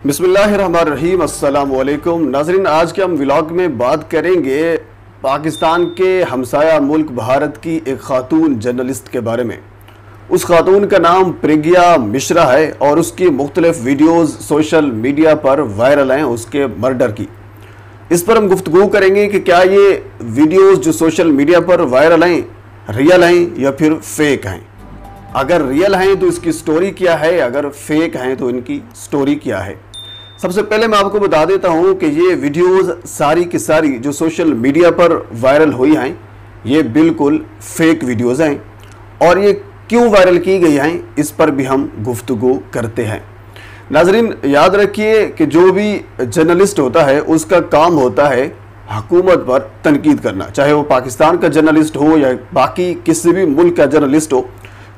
बिस्मिल्लाहिर्रहमानिर्रहीम, अस्सलाम वालेकुम नाज़रीन। आज के हम व्लॉग में बात करेंगे पाकिस्तान के हमसाया मुल्क भारत की एक खातून जर्नलिस्ट के बारे में। उस खातून का नाम प्रज्ञा मिश्रा है और उसकी मुख्तलिफ वीडियोज़ सोशल मीडिया पर वायरल हैं उसके मर्डर की। इस पर हम गुफ्तगू करेंगे कि क्या ये वीडियोज़ जो सोशल मीडिया पर वायरल हैं रियल हैं या फिर फेक हैं। अगर रियल हैं तो इसकी स्टोरी क्या है, अगर फेक हैं तो इनकी स्टोरी क्या है। सबसे पहले मैं आपको बता देता हूं कि ये वीडियोज़ सारी की सारी जो सोशल मीडिया पर वायरल हुई हैं ये बिल्कुल फेक वीडियोज़ हैं और ये क्यों वायरल की गई हैं इस पर भी हम गुफ्तगू करते हैं। नाजरीन याद रखिए कि जो भी जर्नलिस्ट होता है उसका काम होता है हुकूमत पर तनकीद करना, चाहे वो पाकिस्तान का जर्नलिस्ट हो या बाकी किसी भी मुल्क का जर्नलिस्ट हो,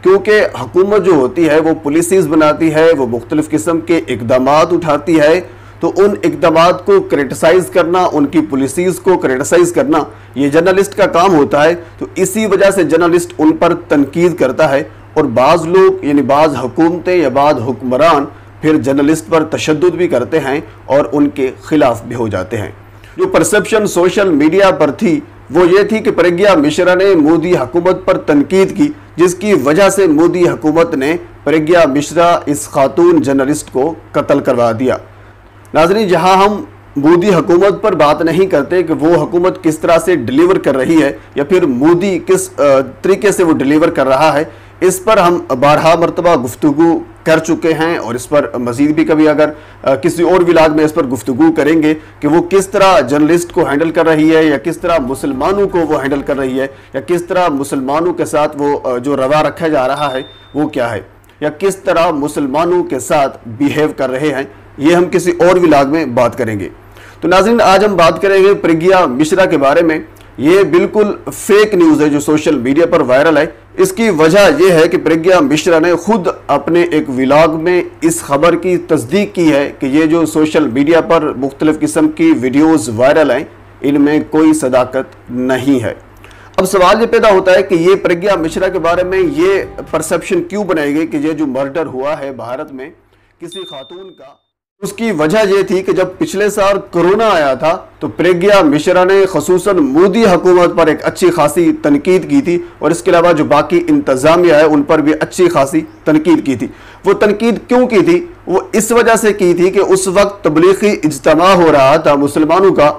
क्योंकि हुकूमत जो होती है वो पॉलिसीज़ बनाती है, वो मुख्तलिफ़ किस्म के इक़दामात उठाती है। तो उन इक़दामात को क्रिटिसाइज़ करना, उनकी पॉलिसीज़ को क्रिटिसाइज़ करना ये जर्नलिस्ट का काम होता है। तो इसी वजह से जर्नलिस्ट उन पर तनकीद करता है और बाज़ लोग यानी बाज़ हुकूमतें या बाज़ हुक्मरान फिर जर्नलिस्ट पर तशद्दुद भी करते हैं और उनके ख़िलाफ़ भी हो जाते हैं। जो परसेप्शन सोशल मीडिया पर थी वो ये थी कि प्रज्ञा मिश्रा ने मोदी हुकूमत पर तनकीद की, जिसकी वजह से मोदी हुकूमत ने प्रज्ञा मिश्रा इस खातून जर्नलिस्ट को कत्ल करवा दिया। नाज़रीन, जहां हम मोदी हुकूमत पर बात नहीं करते कि वो हुकूमत किस तरह से डिलीवर कर रही है या फिर मोदी किस तरीके से वो डिलीवर कर रहा है, इस पर हम बारहा मरतबा गुफ्तगू कर चुके हैं और इस पर मज़ीद भी कभी अगर किसी और व्लॉग में इस पर गुफ्तगू करेंगे कि वो किस तरह जर्नलिस्ट को हैंडल कर रही है या किस तरह मुसलमानों को वो हैंडल कर रही है या किस तरह मुसलमानों के साथ वो जो रवा रखा जा रहा है वो क्या है या किस तरह मुसलमानों के साथ बिहेव कर रहे हैं, ये हम किसी और व्लॉग में बात करेंगे। तो नाज़रीन, आज हम बात करेंगे प्रज्ञा मिश्रा के बारे में। ये बिल्कुल फेक न्यूज़ है जो सोशल मीडिया पर वायरल है। इसकी वजह यह है कि प्रज्ञा मिश्रा ने खुद अपने एक व्लॉग में इस खबर की तस्दीक की है कि ये जो सोशल मीडिया पर मुख्तलिफ किस्म की वीडियोज़ वायरल हैं इनमें कोई सदाकत नहीं है। अब सवाल ये पैदा होता है कि ये प्रज्ञा मिश्रा के बारे में ये परसेप्शन क्यों बनाई गई कि ये जो मर्डर हुआ है भारत में किसी खातून का, उसकी वजह यह थी कि जब पिछले साल कोरोना आया था तो प्रज्ञा मिश्रा ने खसूसन मोदी हुकूमत पर एक अच्छी खासी तनकीद की थी और इसके अलावा जो बाकी इंतजामिया है उन पर भी अच्छी खासी तनकीद की थी। वो तनकीद क्यों की थी? वो इस वजह से की थी कि उस वक्त तबलीगी इज्तिमा हो रहा था मुसलमानों का।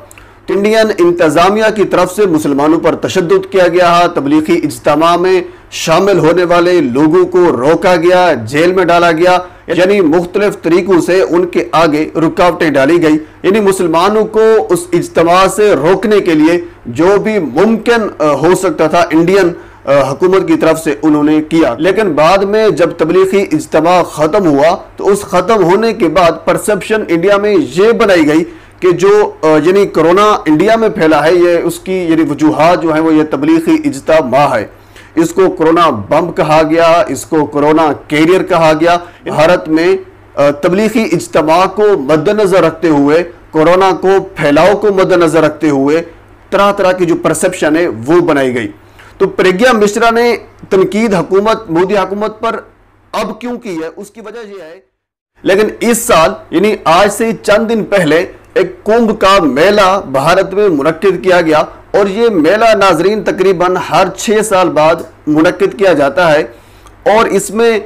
इंडियन इंतजामिया की तरफ से मुसलमानों पर तशद्दुद किया गया, तबलीगी इज्तिमा में शामिल होने वाले लोगों को रोका गया, जेल में डाला गया, यानी मुख्तलिफ तरीकों से उनके आगे रुकावटें डाली गई। यानी मुसलमानों को उस इज्तिमा से रोकने के लिए जो भी मुमकिन हो सकता था इंडियन हुकूमत की तरफ से उन्होंने किया। लेकिन बाद में जब तबलीगी इज्तिमा ख़त्म हुआ तो उस ख़त्म होने के बाद परसेप्शन इंडिया में ये बनाई गई कि जो यानी कोरोना इंडिया में फैला है ये उसकी यानी वजूहात जो है वो ये तबलीगी इज्तिमा है। इसको कोरोना बम कहा गया, इसको कोरोना कैरियर कहा गया। भारत में तबलीगी इज्तिमा को मद्देनजर रखते हुए, कोरोना को फैलाव को मद्देनजर रखते हुए तरह तरह की जो परसेप्शन है वो बनाई गई। तो प्रज्ञा मिश्रा ने तनकीद हुकूमत मोदी हुकूमत पर अब क्यों की है उसकी वजह यह है। लेकिन इस साल यानी आज से चंद दिन पहले एक कुंभ का मेला भारत में मुनक्किद किया गया और ये मेला नाजरीन तकरीबन हर 6 साल बाद मुनक्किद किया जाता है और इसमें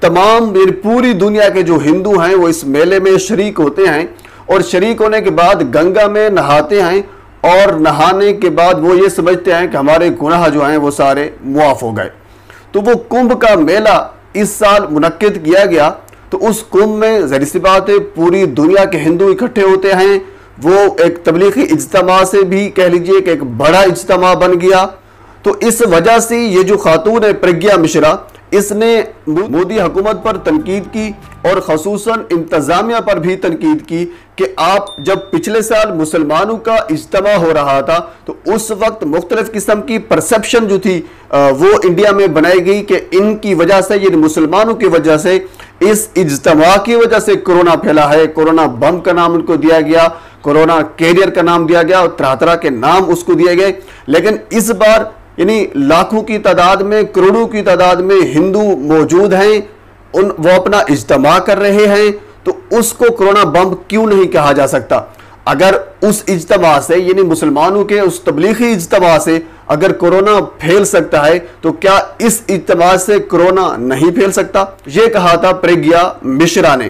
तमाम पूरी दुनिया के जो हिंदू हैं वो इस मेले में शरीक होते हैं और शरीक होने के बाद गंगा में नहाते हैं और नहाने के बाद वो ये समझते हैं कि हमारे गुनाह जो हैं वो सारे मुआफ़ हो गए। तो वो कुंभ का मेला इस साल मुनक्किद किया गया। तो उस कुंभ में ज़ाहिर सी बात है पूरी दुनिया के हिंदू इकट्ठे होते हैं। वो एक तबलीगी इज्तिमा से भी कह लीजिए कि एक बड़ा इज्तिमा बन गया। तो इस वजह से ये जो खातून है प्रज्ञा मिश्रा, इसने मोदी हुकूमत पर तनकीद की और खसूसन इंतजामिया पर भी तनकीद की कि आप जब पिछले साल मुसलमानों का इज्तिमा हो रहा था तो उस वक्त मुख्तलिफ किस्म की परसेप्शन जो थी वो इंडिया में बनाई गई कि इनकी वजह से ये मुसलमानों की वजह से इस इज्तिमा की वजह से कोरोना फैला है। कोरोना बम का नाम उनको दिया गया, कोरोना कैरियर का नाम दिया गया और तरह तरह के नाम उसको दिए गए। लेकिन इस बार यानी लाखों की तादाद में, करोड़ों की तादाद में हिंदू मौजूद हैं, वो अपना इज्तिमा कर रहे हैं। तो उसको कोरोना बम क्यों नहीं कहा जा सकता? अगर उस इज्तिमा से यानी मुसलमानों के उस तबलीगी इज्तिमा से अगर कोरोना फैल सकता है तो क्या इस इज्तिमा से कोरोना नहीं फैल सकता? यह कहा था प्रज्ञा मिश्रा ने।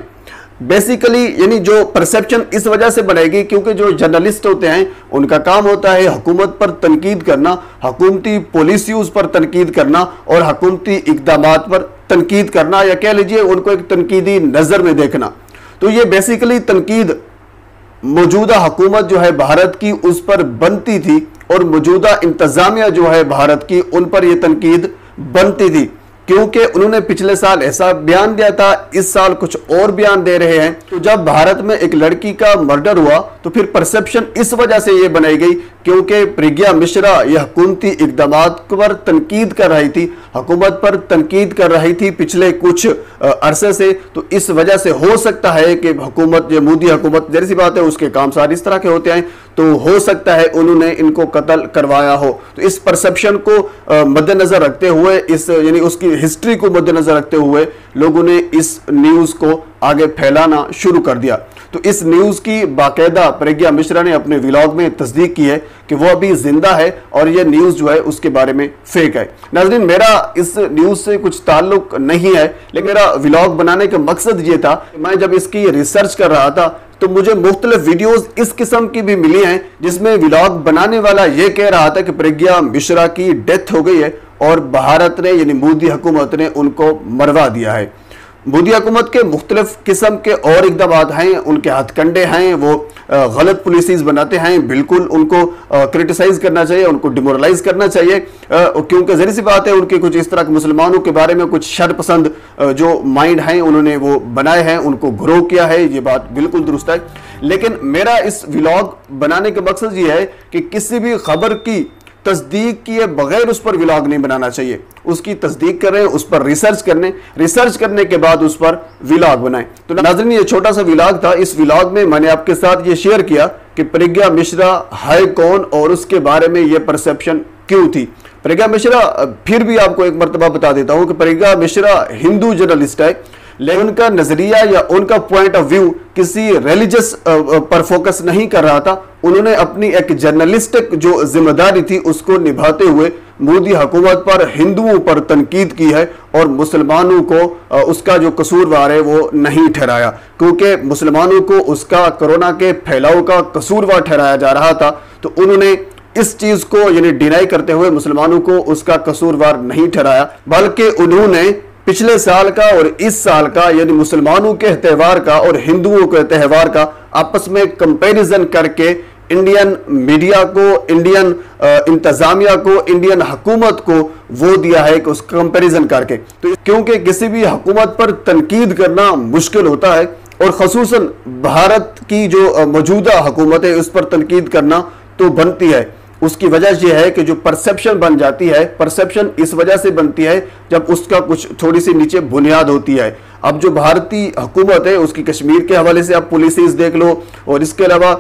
बेसिकली यानी जो परसेप्शन इस वजह से बनेगी क्योंकि जो जर्नलिस्ट होते हैं उनका काम होता है हुकूमत पर तनकीद करना, हुकूमती पॉलिसीज पर तनकीद करना और हुकूमती इक़दामात पर तनकीद करना, या कह लीजिए उनको एक तनकीदी नज़र में देखना। तो ये बेसिकली तनकीद मौजूदा हुकूमत जो है भारत की उस पर बनती थी और मौजूदा इंतजामिया जो है भारत की उन पर यह तनकीद बनती थी, क्योंकि उन्होंने पिछले साल ऐसा बयान दिया था, इस साल कुछ और बयान दे रहे हैं। तो जब भारत में एक लड़की का मर्डर हुआ तो फिर परसेप्शन इस वजह से यह बनाई गई क्योंकि प्रज्ञा मिश्रा यह हुकूमती इक़दामात पर तनकीद कर रही थी, हुकूमत पर तनकीद कर रही थी पिछले कुछ अरसे से। तो इस वजह से हो सकता है कि हुकूमत, जो मोदी हुकूमत, जैसी सी बात है उसके काम सारे इस तरह के होते हैं, तो हो सकता है उन्होंने इनको कत्ल करवाया हो। तो इस परसेप्शन को मद्देनजर रखते हुए, इस यानी उसकी हिस्ट्री को मद्देनजर रखते हुए लोगों ने इस न्यूज़ को आगे फैलाना शुरू कर दिया। तो इस न्यूज़ की बाकायदा प्रज्ञा मिश्रा ने अपने व्लॉग में तस्दीक की है कि वो अभी जिंदा है और ये न्यूज़ जो है उसके बारे में फेक है। नाज़रीन, मेरा इस न्यूज़ से कुछ ताल्लुक नहीं है, लेकिन मेरा व्लॉग बनाने का मकसद ये था, मैं जब इसकी रिसर्च कर रहा था तो मुझे मुख्तलिफ वीडियोस इस किस्म की भी मिली हैं जिसमें व्लॉग बनाने वाला ये कह रहा था कि प्रज्ञा मिश्रा की डेथ हो गई है और भारत ने यानी मोदी हुकूमत ने उनको मरवा दिया है। मोदी हुकूमत के मुख्तलिफ किस्म के और इक़दामात हैं, उनके हथकंडे हैं, वो गलत पॉलिसीज बनाते हैं, बिल्कुल उनको क्रिटिसाइज करना चाहिए, उनको डिमोरलाइज करना चाहिए, क्योंकि ज़री सी बात है उनके कुछ इस तरह के मुसलमानों के बारे में कुछ शरपसंद जो माइंड हैं उन्होंने वो बनाए हैं, उनको ग्रो किया है, ये बात बिल्कुल दुरुस्त है। लेकिन मेरा इस व्लॉग बनाने का मकसद ये है कि किसी भी खबर की तस्दीक किए बगैर उस पर व्लॉग नहीं बनाना चाहिए, उसकी तस्दीक करें, उस पर रिसर्च करने के बाद उस पर व्लॉग बनाएं। तो नाज़रीन, ये छोटा सा व्लॉग था। इस व्लॉग में मैंने आपके साथ ये शेयर किया कि प्रज्ञा मिश्रा है कौन और उसके बारे में ये परसेप्शन क्यों थी। प्रज्ञा मिश्रा, फिर भी आपको एक मरतबा बता देता हूं कि प्रज्ञा मिश्रा हिंदू जर्नलिस्ट है, लेकिन उनका नजरिया या उनका पॉइंट ऑफ व्यू किसी रिलीजियस पर फोकस नहीं कर रहा था। उन्होंने अपनी एक जर्नलिस्टिक जो जिम्मेदारी थी उसको निभाते हुए मोदी हुकूमत पर, हिंदुओं पर तनकीद की है और मुसलमानों को उसका जो कसूरवार है वो नहीं ठहराया, क्योंकि मुसलमानों को उसका कोरोना के फैलाव का कसूरवार ठहराया जा रहा था। तो उन्होंने इस चीज को यानी डिनाई करते हुए मुसलमानों को उसका कसूरवार नहीं ठहराया, बल्कि उन्होंने पिछले साल का और इस साल का यानी मुसलमानों के त्यौहार का और हिंदुओं के त्यौहार का आपस में कंपैरिजन करके इंडियन मीडिया को, इंडियन इंतजामिया को, इंडियन हुकूमत को वो दिया है कि उस कंपैरिजन करके। तो क्योंकि किसी भी हुकूमत पर तनकीद करना मुश्किल होता है और खसूसन भारत की जो मौजूदा हुकूमत है उस पर तनकीद करना तो बनती है। उसकी वजह यह है कि जो परसेप्शन बन जाती है, परसेप्शन इस वजह से बनती है जब उसका कुछ थोड़ी सी नीचे बुनियाद होती है। अब जो भारतीय हुकूमत है उसकी कश्मीर के हवाले से आप पॉलिसीज देख लो और इसके अलावा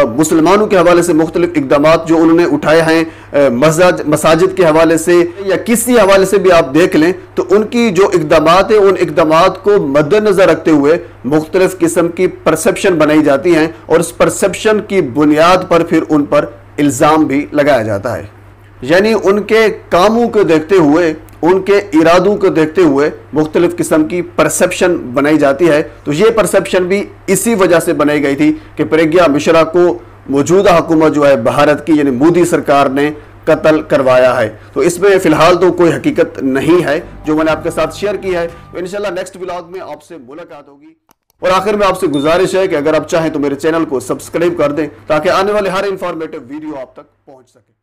मुसलमानों के हवाले से मुख्तलिफ इक़दामात जो उन्होंने उठाए हैं, मसाजिद के हवाले से या किसी हवाले से भी आप देख लें, तो उनकी जो इक़दामात है उन इक़दामात को मद्देनजर रखते हुए मुख्तलिफ किस्म की परसेप्शन बनाई जाती हैं और उस परसेप्शन की बुनियाद पर फिर उन पर इल्ज़ाम भी लगाया जाता है। यानी उनके कामों को देखते हुए, उनके इरादों को देखते हुए मुख्तलिफ किस्म की परसेप्शन बनाई जाती है। तो ये परसेप्शन भी इसी वजह से बनाई गई थी कि प्रज्ञा मिश्रा को मौजूदा हुकूमत जो है भारत की यानी मोदी सरकार ने कत्ल करवाया है। तो इसमें फिलहाल तो कोई हकीकत नहीं है जो मैंने आपके साथ शेयर की है। तो इंशाल्लाह नेक्स्ट व्लॉग में आपसे मुलाकात होगी। और आखिर में आपसे गुजारिश है कि अगर आप चाहें तो मेरे चैनल को सब्सक्राइब कर दें ताकि आने वाले हर इंफॉर्मेटिव वीडियो आप तक पहुंच सके।